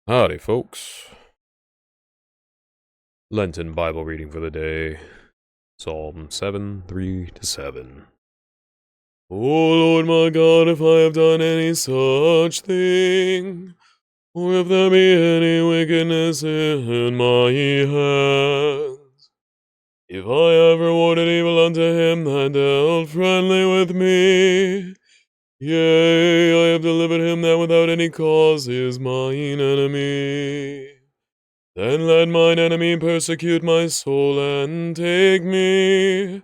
Howdy, folks. Lenten Bible reading for the day. Psalm 7, 3 to 7. O Lord my God, if I have done any such thing, or if there be any wickedness in my hands, if I have rewarded evil unto him that dealt friendly with me, yea, I have delivered him that without any cause is mine enemy. Then let mine enemy persecute my soul and take me.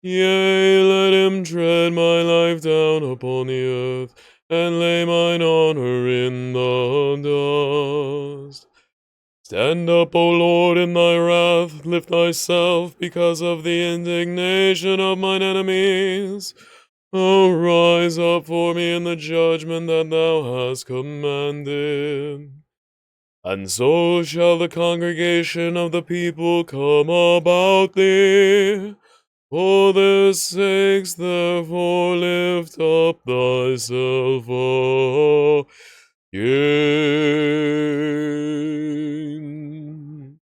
Yea, let him tread my life down upon the earth, and lay mine honor in the dust. Stand up, O Lord, in thy wrath, lift thyself because of the indignation of mine enemies. Arise up for me in the judgment that thou hast commanded. And so shall the congregation of the people come about thee. For their sakes, therefore, lift up thyself again.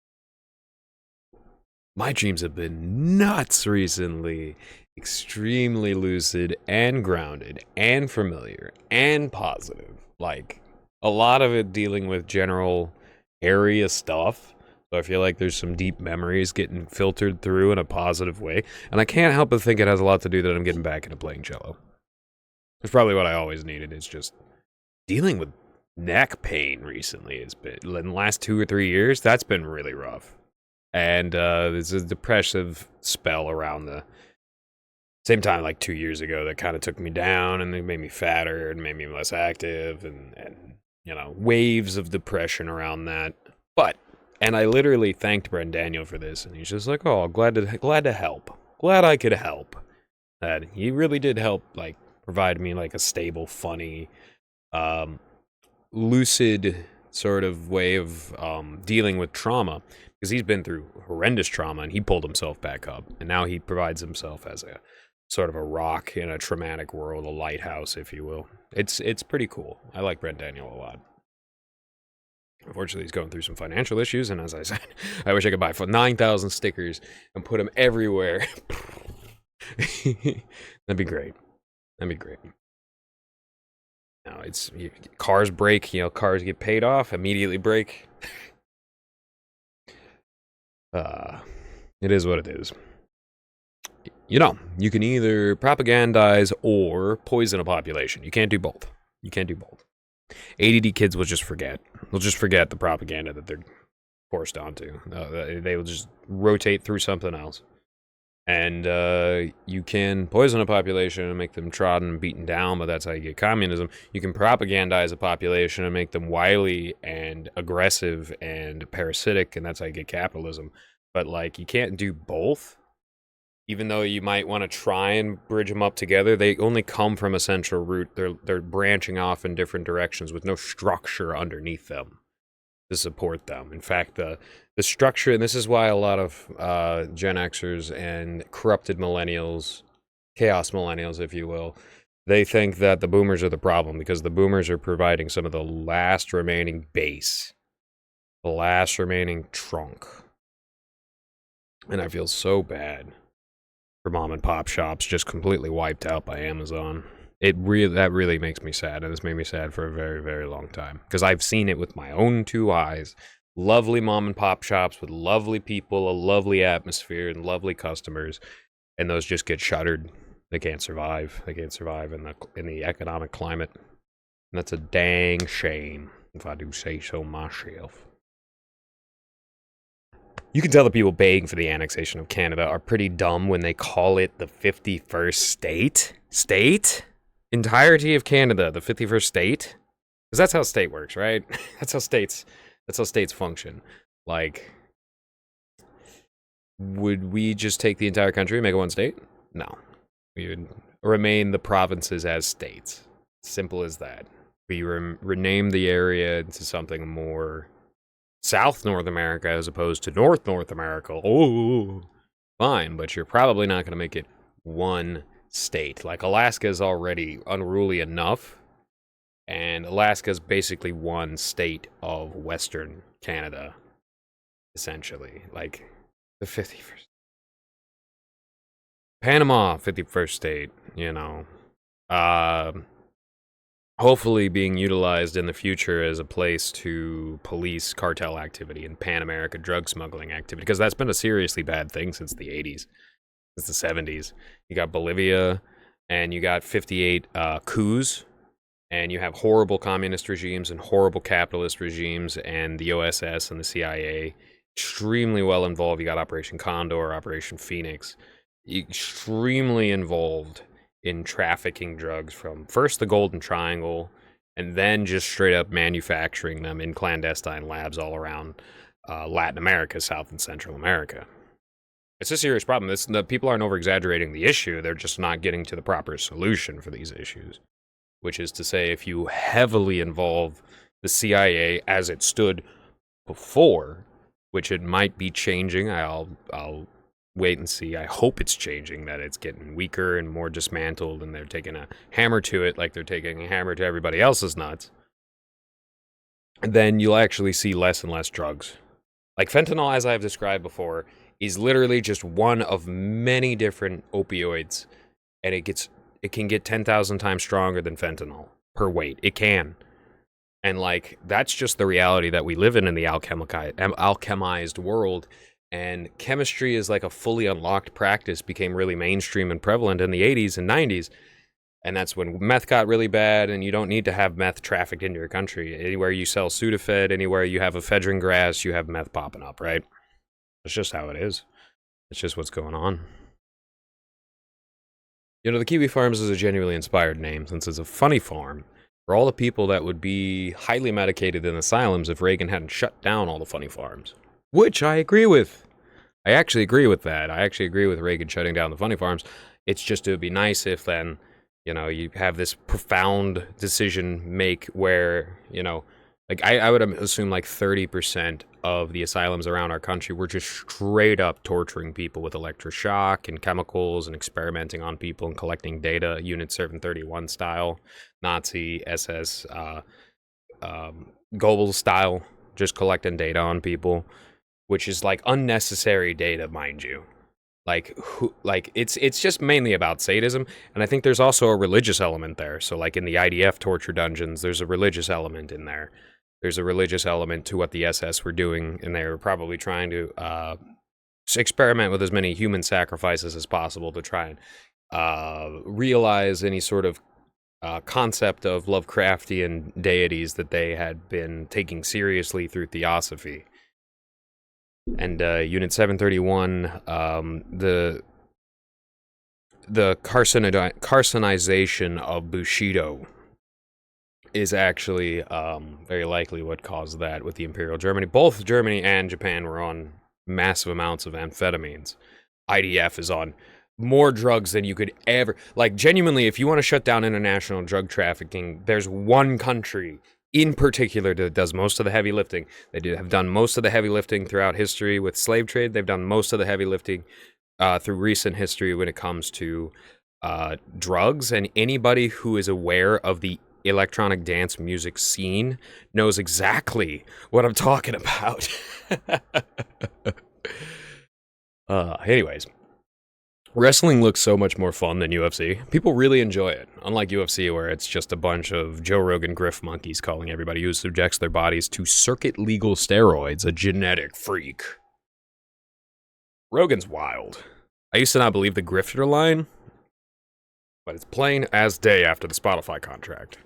My dreams have been nuts recently. Extremely lucid and grounded and familiar and positive. Like, a lot of it dealing with general area stuff. So I feel like there's some deep memories getting filtered through in a positive way. And I can't help but think it has a lot to do that I'm getting back into playing cello. It's probably what I always needed. It's just dealing with neck pain recently. It's been, in the last 2 or 3 years, that's been really rough. And there's a depressive spell around the same time, like 2 years ago, that kind of took me down and it made me fatter and made me less active and you know, waves of depression around that. And I literally thanked Brent Daniel for this, and he's just like, "Oh, glad to help. Glad I could help." That he really did help, like, provide me like a stable, funny, lucid sort of way of dealing with trauma, because he's been through horrendous trauma and he pulled himself back up, and now he provides himself as a sort of a rock in a traumatic world, a lighthouse, if you will. It's pretty cool. I like Brent Daniel a lot. Unfortunately, he's going through some financial issues, and as I said, I wish I could buy 9,000 stickers and put them everywhere. That'd be great. That'd be great. Now, cars break, cars get paid off, immediately break. It is what it is. You can either propagandize or poison a population. You can't do both. ADD kids will just forget. They'll just forget the propaganda that they're forced onto. They will just rotate through something else. And you can poison a population and make them trodden and beaten down, but that's how you get communism. You can propagandize a population and make them wily and aggressive and parasitic, and that's how you get capitalism. But, like, you can't do both. Even though you might want to try and bridge them up together, they only come from a central root. They're branching off in different directions with no structure underneath them to support them. In fact, the structure, and this is why a lot of Gen Xers and corrupted millennials, chaos millennials, if you will, they think that the boomers are the problem, because the boomers are providing some of the last remaining base, the last remaining trunk. And I feel so bad for mom and pop shops just completely wiped out by Amazon. That really makes me sad, and it's made me sad for a very, very long time, because I've seen it with my own 2 eyes. Lovely mom and pop shops with lovely people, a lovely atmosphere, and lovely customers, and those just get shuttered. They can't survive. They can't survive in the economic climate, and that's a dang shame, if I do say so myself. You can tell the people begging for the annexation of Canada are pretty dumb when they call it the 51st state. State? Entirety of Canada, the 51st state? Because that's how state works, right? That's how states function. Like, would we just take the entire country and make it one state? No. We would remain the provinces as states. Simple as that. We rename the area into something more South North America as opposed to North America. Oh, fine, but you're probably not going to make it one state. Like, Alaska is already unruly enough, And Alaska's basically one state of Western Canada, essentially. Like, the 51st. Panama, 51st state, you know. Hopefully being utilized in the future as a place to police cartel activity and Pan America drug smuggling activity, because that's been a seriously bad thing since the 80s, since the 70s. You got Bolivia, and you got 58 coups, and you have horrible communist regimes and horrible capitalist regimes, and the OSS and the CIA extremely well involved. You got Operation Condor, Operation Phoenix, extremely involved in trafficking drugs from first the Golden Triangle, and then just straight up manufacturing them in clandestine labs all around Latin America, South and Central America. It's a serious problem. The people aren't over-exaggerating the issue, they're just not getting to the proper solution for these issues. Which is to say, if you heavily involve the CIA as it stood before, which it might be changing, I'll wait and see. I hope it's changing, that it's getting weaker and more dismantled, and they're taking a hammer to it like they're taking a hammer to everybody else's nuts. Then you'll actually see less and less drugs. Like fentanyl, as I've described before, is literally just one of many different opioids, and it can get 10,000 times stronger than fentanyl per weight. It can. And, like, that's just the reality that we live in the alchemized world. And chemistry is like a fully unlocked practice, became really mainstream and prevalent in the 80s and 90s. And that's when meth got really bad, and you don't need to have meth trafficked into your country. Anywhere you sell Sudafed, anywhere you have ephedrine grass, you have meth popping up, right? That's just how it is. It's just what's going on. You know, the Kiwi Farms is a genuinely inspired name, since it's a funny farm for all the people that would be highly medicated in asylums if Reagan hadn't shut down all the funny farms. Which I agree with. I actually agree with that. I actually agree with Reagan shutting down the funny farms. It's just, it would be nice if then, you know, you have this profound decision make where, you know, like I would assume like 30% of the asylums around our country were just straight up torturing people with electroshock and chemicals and experimenting on people and collecting data, Unit 731 style, Nazi SS Goebbels style, just collecting data on people, which is like unnecessary data, mind you. Like it's just mainly about sadism, and I think there's also a religious element there. So like in the IDF torture dungeons, there's a religious element in there. There's a religious element to what the SS were doing, and they were probably trying to experiment with as many human sacrifices as possible to try and realize any sort of concept of Lovecraftian deities that they had been taking seriously through theosophy. And Unit 731, the carcinization of Bushido is actually very likely what caused that with the Imperial Germany. Both Germany and Japan were on massive amounts of amphetamines. IDF is on more drugs than you could ever... Like, genuinely, if you want to shut down international drug trafficking, there's one country in particular that does most of the heavy lifting. They have done most of the heavy lifting throughout history with slave trade. They've done most of the heavy lifting through recent history when it comes to drugs. And anybody who is aware of the electronic dance music scene knows exactly what I'm talking about. Anyways, wrestling looks so much more fun than UFC. People really enjoy it, unlike UFC, where it's just a bunch of Joe Rogan grift monkeys calling everybody who subjects their bodies to circuit legal steroids a genetic freak. Rogan's wild. I used to not believe the grifter line, but it's plain as day after the Spotify contract.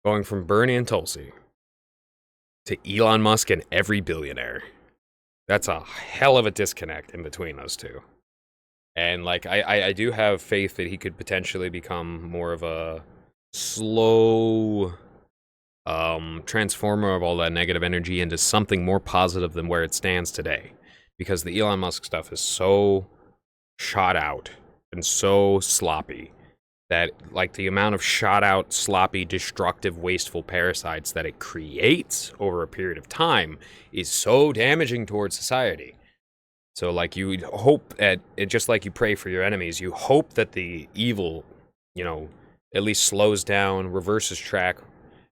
Going from Bernie and Tulsi to Elon Musk and every billionaire. That's a hell of a disconnect in between those two. And, like, I do have faith that he could potentially become more of a slow transformer of all that negative energy into something more positive than where it stands today. Because the Elon Musk stuff is so shot out and so sloppy that, like, the amount of shot out, sloppy, destructive, wasteful parasites that it creates over a period of time is so damaging towards society. So, like, you hope at it, just like you pray for your enemies, you hope that the evil, you know, at least slows down, reverses track,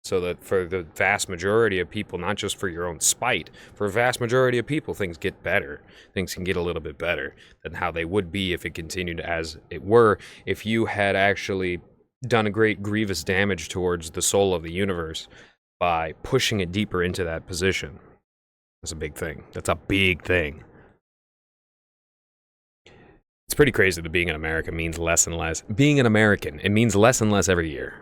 So that for the vast majority of people, not just for your own spite, for a vast majority of people, things get better. Things can get a little bit better than how they would be if it continued as it were, if you had actually done a great grievous damage towards the soul of the universe by pushing it deeper into that position. That's a big thing. That's a big thing. It's pretty crazy that being an American means less and less. Being an American, it means less and less every year.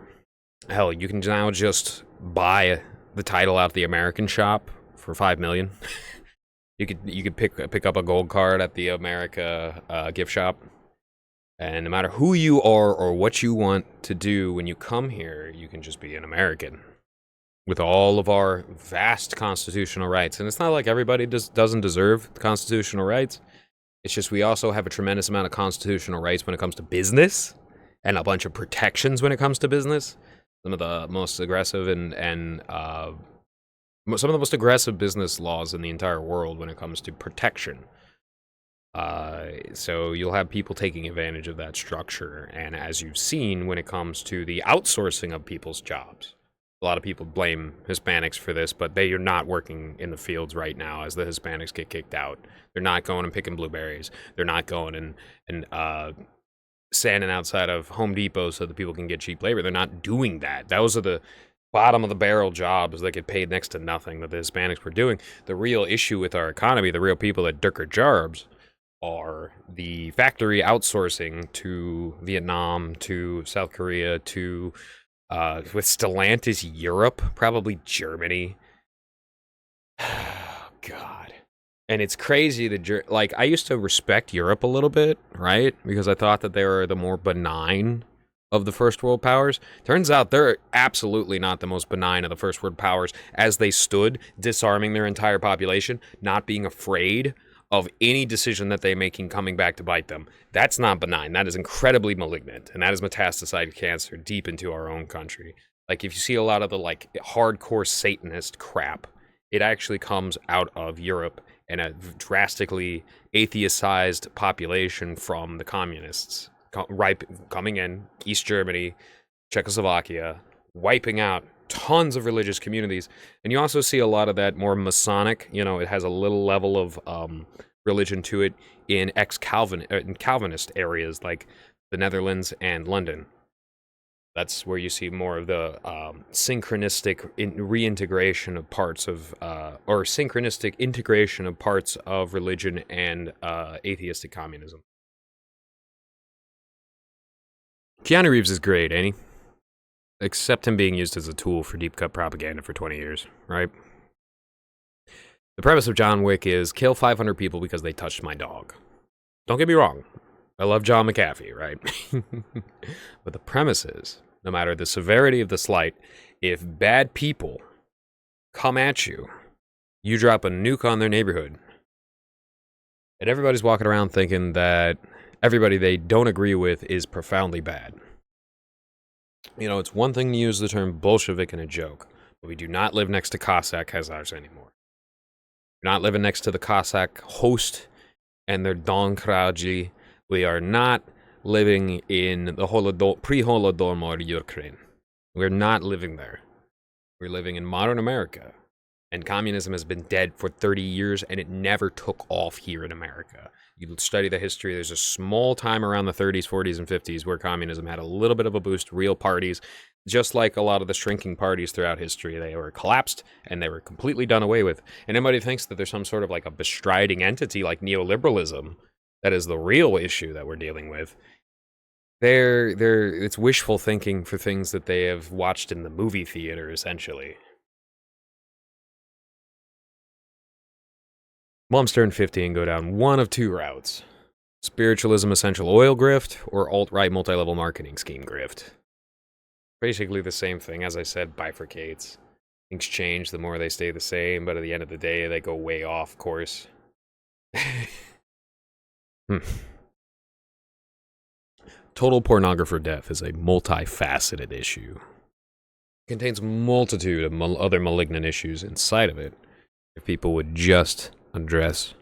Hell, you can now just buy the title out the American shop for $5 million. you could pick up a gold card at the America gift shop, and no matter who you are or what you want to do when you come here, you can just be an American with all of our vast constitutional rights. And it's not like everybody doesn't deserve constitutional rights. It's just we also have a tremendous amount of constitutional rights when it comes to business, and a bunch of protections when it comes to business. Some of the most aggressive and some of the most aggressive business laws in the entire world when it comes to protection. So you'll have people taking advantage of that structure, and as you've seen when it comes to the outsourcing of people's jobs, a lot of people blame Hispanics for this, but they are not working in the fields right now as the Hispanics get kicked out. They're not going and picking blueberries. They're not going and standing outside of Home Depot so that people can get cheap labor. They're not doing that. Those are the bottom of the barrel jobs that get paid next to nothing that the Hispanics were doing. The real issue with our economy, the real people that dirk our jobs, are the factory outsourcing to Vietnam, to South Korea, to with Stellantis Europe, probably Germany. God. And it's crazy that, like, I used to respect Europe a little bit, right? Because I thought that they were the more benign of the first world powers. Turns out they're absolutely not the most benign of the first world powers, as they stood disarming their entire population, not being afraid of any decision that they're making coming back to bite them. That's not benign. That is incredibly malignant, and that is metastasized cancer deep into our own country. Like, if you see a lot of the, like, hardcore Satanist crap, it actually comes out of Europe and a drastically atheistized population from the communists coming in, East Germany, Czechoslovakia, wiping out tons of religious communities. And you also see a lot of that more Masonic, it has a little level of religion to it in Calvinist areas like the Netherlands and London. That's where you see more of the synchronistic reintegration of parts of, or synchronistic integration of parts of religion and atheistic communism. Keanu Reeves is great, ain't he? Except him being used as a tool for deep cut propaganda for 20 years, right? The premise of John Wick is kill 500 people because they touched my dog. Don't get me wrong. I love John McAfee, right? But the premise is, no matter the severity of the slight, if bad people come at you, you drop a nuke on their neighborhood. And everybody's walking around thinking that everybody they don't agree with is profoundly bad. It's one thing to use the term Bolshevik in a joke, but we do not live next to Cossack Khazars anymore. We're not living next to the Cossack host and their Don Kraji. We are not living in the pre-Holodomor Ukraine. We're not living there. We're living in modern America. And communism has been dead for 30 years, and it never took off here in America. You study the history, there's a small time around the 30s, 40s, and 50s where communism had a little bit of a boost, real parties. Just like a lot of the shrinking parties throughout history, they were collapsed, and they were completely done away with. And anybody thinks that there's some sort of like a bestriding entity like neoliberalism that is the real issue that we're dealing with. It's wishful thinking for things that they have watched in the movie theater, essentially. Moms turn 50 and go down one of two routes. Spiritualism essential oil grift, or alt-right multi-level marketing scheme grift. Basically the same thing, as I said, bifurcates. Things change the more they stay the same, but at the end of the day, they go way off course. Total pornographer death is a multifaceted issue. It contains a multitude of other malignant issues inside of it. If people would just address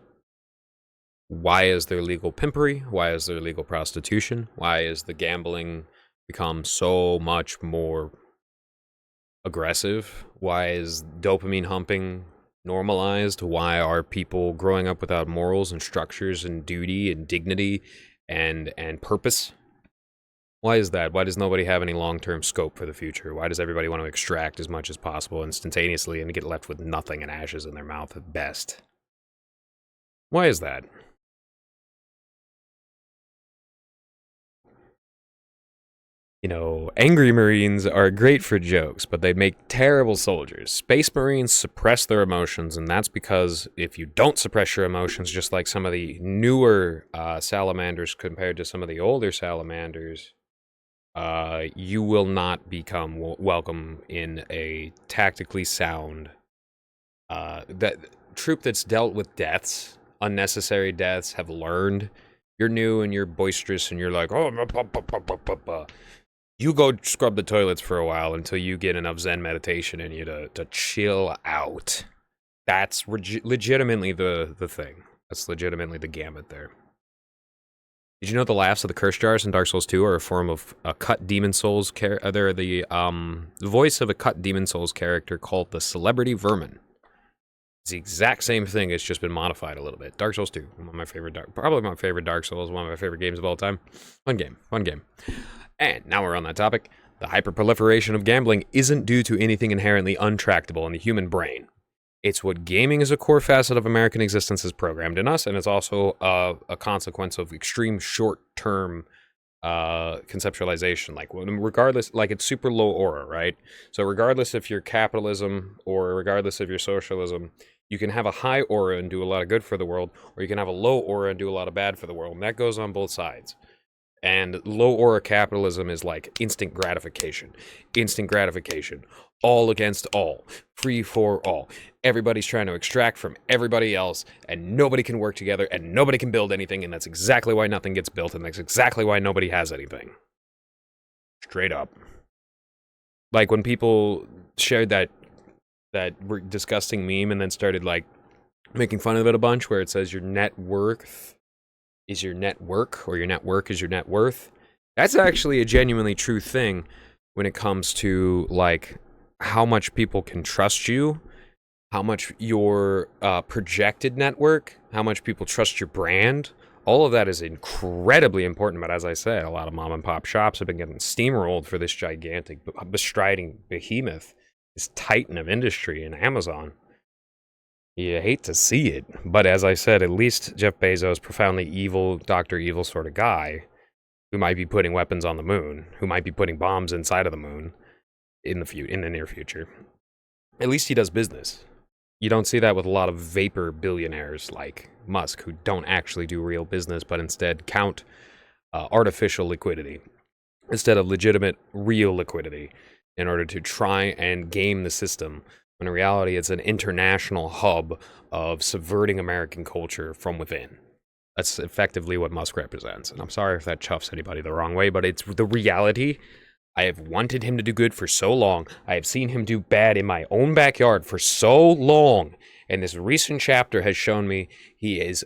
why is there legal pimpery, why is there legal prostitution, why is the gambling become so much more aggressive? Why is dopamine humping normalized? Why are people growing up without morals and structures and duty and dignity and purpose? Why is that? Why does nobody have any long-term scope for the future? Why does everybody want to extract as much as possible instantaneously and get left with nothing and ashes in their mouth at best? Why is that? You know, angry Marines are great for jokes, but they make terrible soldiers. Space Marines suppress their emotions, and that's because if you don't suppress your emotions, just like some of the newer salamanders compared to some of the older salamanders, you will not become welcome in a tactically sound that troop that's dealt with deaths, unnecessary deaths, have learned. You're new and you're boisterous and you're like, oh, you go scrub the toilets for a while until you get enough Zen meditation in you to chill out. That's legitimately the thing. That's legitimately the gambit there. Did you know the laughs of the curse jars in Dark Souls 2 are a form of a cut Demon Souls they're the voice of a cut Demon Souls character called the Celebrity Vermin. It's the exact same thing, it's just been modified a little bit. Dark Souls 2, one of my favorite probably my favorite Dark Souls, one of my favorite games of all time. Fun game, fun game. And now we're on that topic. The hyperproliferation of gambling isn't due to anything inherently untractable in the human brain. It's what gaming as a core facet of American existence has programmed in us, and it's also a consequence of extreme short-term conceptualization. Like, regardless, like it's super low aura, right? So regardless if you're capitalism or regardless of your socialism, you can have a high aura and do a lot of good for the world, or you can have a low aura and do a lot of bad for the world, and that goes on both sides. And low aura capitalism is like instant gratification, all against all, free for all. Everybody's trying to extract from everybody else, and nobody can work together, and nobody can build anything, and that's exactly why nothing gets built, and that's exactly why nobody has anything. Straight up. Like when people shared that disgusting meme and then started like making fun of it a bunch, where it says your net worth is your network, or your network is your net worth. That's actually a genuinely true thing when it comes to like how much people can trust you, how much your projected network, how much people trust your brand. All of that is incredibly important, but as I said, a lot of mom and pop shops have been getting steamrolled for this gigantic, bestriding behemoth, this titan of industry in Amazon. You hate to see it, but as I said, at least Jeff Bezos, profoundly evil, Dr. Evil sort of guy, who might be putting weapons on the moon, who might be putting bombs inside of the moon in the near future. At least he does business. You don't see that with a lot of vapor billionaires like Musk, who don't actually do real business, but instead count artificial liquidity instead of legitimate, real liquidity in order to try and game the system. When in reality, it's an international hub of subverting American culture from within. That's effectively what Musk represents. And I'm sorry if that chuffs anybody the wrong way, but it's the reality. I have wanted him to do good for so long. I have seen him do bad in my own backyard for so long. And this recent chapter has shown me he is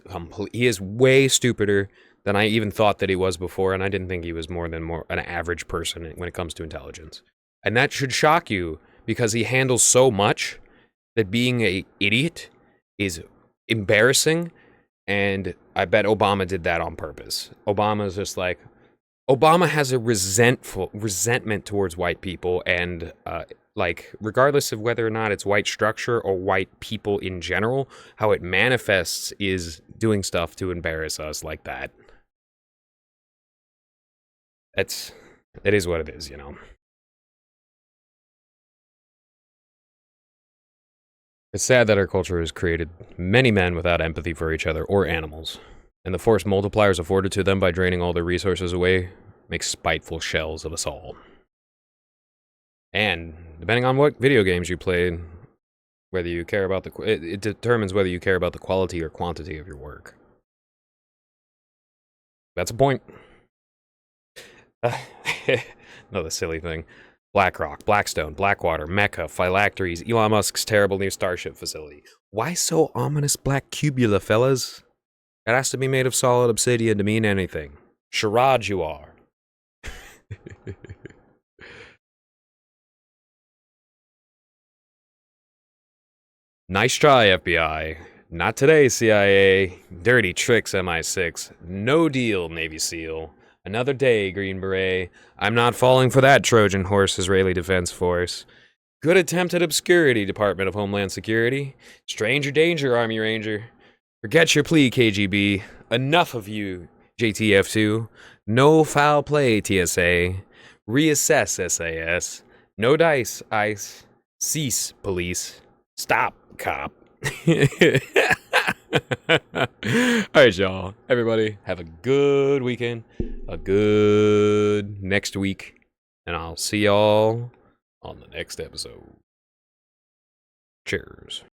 way stupider than I even thought that he was before. And I didn't think he was more an average person when it comes to intelligence. And that should shock you, because he handles so much that being an idiot is embarrassing, and I bet Obama did that on purpose. Obama has a resentment towards white people, and like, regardless of whether or not it's white structure or white people in general, how it manifests is doing stuff to embarrass us like that. It is what it is, you know. It's sad that our culture has created many men without empathy for each other or animals, and the force multipliers afforded to them by draining all their resources away make spiteful shells of us all. And depending on what video games you play, whether you care about it determines whether you care about the quality or quantity of your work. That's a point. Another silly thing. BlackRock, Blackstone, Blackwater, Mecca, phylacteries, Elon Musk's terrible new Starship facility. Why so ominous black cubula, fellas? It has to be made of solid obsidian to mean anything. Charade you are. Nice try, FBI. Not today, CIA. Dirty tricks, MI6. No deal, Navy SEAL. Another day, Green Beret. I'm not falling for that Trojan horse, Israeli Defense Force. Good attempt at obscurity, Department of Homeland Security. Stranger danger, Army Ranger. Forget your plea, KGB. Enough of you, JTF2. No foul play, TSA. Reassess, SAS. No dice, ICE. Cease, police. Stop, cop. Alright, y'all. Everybody, have a good weekend. A good next week. And I'll see y'all on the next episode. Cheers.